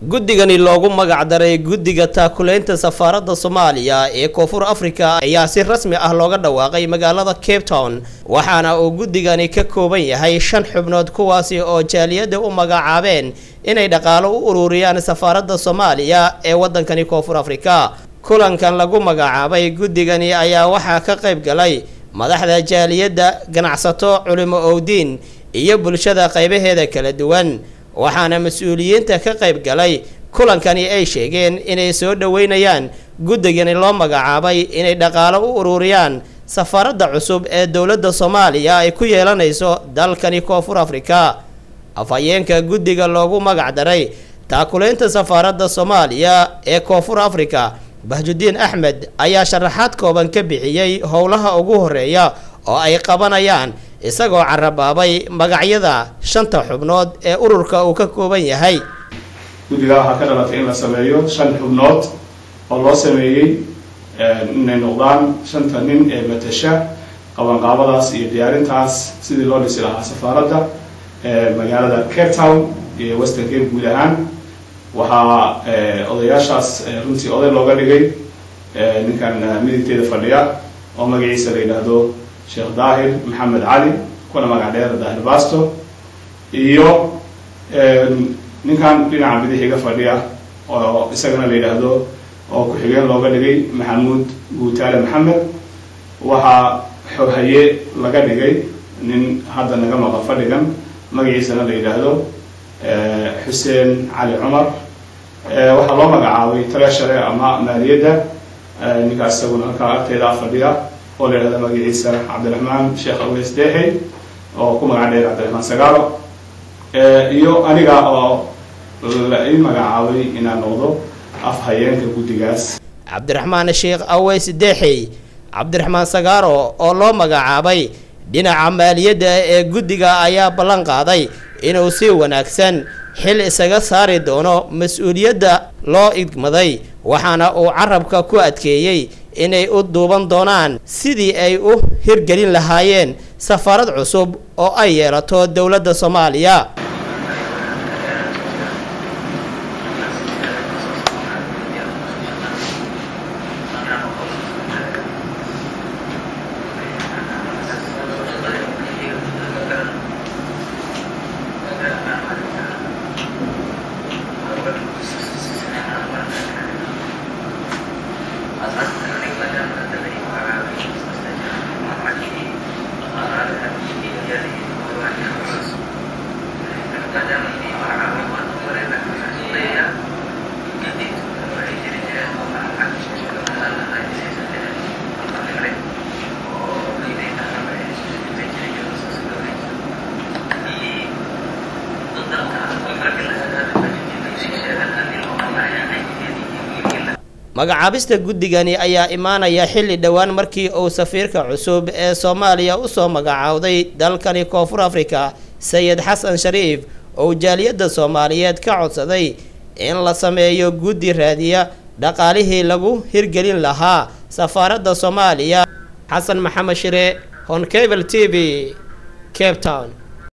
guddigani loogu magac daray guddiga taakuleynta safaaradda Soomaaliya ee Koonfur Afrika ayaa si rasmi ah looga dhawaaqay magaalada Cape Town waxaana uu guddigani ka kooban yahay 5 xubnood kuwaasi oo jaaliyada u magacaabeen inay dhaqaale u ururiyaan safaaradda Soomaaliya ee wadankani Koonfur Afrika. kulankan lagu magacaabay guddigani ayaa waxaa ka qayb galay madaxda jaaliyada, ganacsato, culimo oo diin iyo bulshada qaybaheeda kala duwan. waxaana mas'uuliyiinta ka qayb galay kulankani ay sheegeen inay soo dhaweynayaan guddigani loo magacaabay inay dhaqaale u ururiyaan safaaradda cusub ee dawladda Soomaaliya ay ku yeelanayso dalkani Koonfur Afrika. afhayeenka guddiga loogu magac daray taakuleynta safaaradda Soomaaliya ee Koonfur Afrika, Bahjuddin Ahmed, ayaa sharaxaad kooban ka bixiyay howlaha ugu horeeya oo ay qabanayaan isagoo carabaabay magacyada 5 xubnood ee ururka uu ka kooban yahay. guddiga waxa ka dhalatay in la sameeyo 5 xubnood oo loo sameeyay inay noqdaan 5 nin ee matasha qabanqaabadaas iyo diyaarintaas sidii loo dhisi lahaa safaaradda magaalada Cape Town iyo Western Cape guud ahaan. waxaa odayaashaas runtii oday looga dhigay ninkan midigteeda fadhiya oo magaciisa la yiraahdo Sheikh Daahir Maxamed Cali, kuna magac dheer Daahir Baasto, iyo ninkan dhinaca bidixga fadhiya oo isagana la yiraahdo oo ku xigeen looga dhigay Maxamuud Guutaale Maxamed. waxaa xoghaye laga dhigay nin hadda naga maqan fadhigan magaciisana la yiraahdo Xuseen Cali Cumar. waxaa loo magacaabay treasurer ama maaliyadda ninkaas isaguna halkaa agteeda fadhiya oo la yiraahdo magaciisa Cabdiraxmaan Sheekh Aweys Deexey oo ku magac dheer Cabdiraxmaan Sagaalo. iyo aniga oo la ii magacaabay inaan noqdo afhayeenka guddigaas. Cabdiraxmaan Sheekh Aweys Deexey, Cabdiraxmaan Sagaalo oo loo magacaabay dhinaca maaliyadda ee guddiga ayaa ballan qaaday inuu si wanaagsan xil isaga saari doono mas'uuliyadda loo idmaday, waxaana uu carabka ku adkeeyay inay u duuban doonaan sidii ay u hirgelin lahaayeen safaarad cusub oo ay yeelato dawladda Soomaaliya. magacaabista guddigani ayaa imaanaya xilli dhawaan markii uu safiirka cusub ee Soomaaliya u soo magacaawday dalkani Koonfur Afrika Sayid Xasan Shariif oo jaaliyada Soomaaliyeed ka codsaday in la sameeyo guddi raadiya dhaqaalihii lagu hirgelin lahaa safaaradda Soomaaliya. Xasan Maxamed Shire, Hon Cable TV, Cape Town.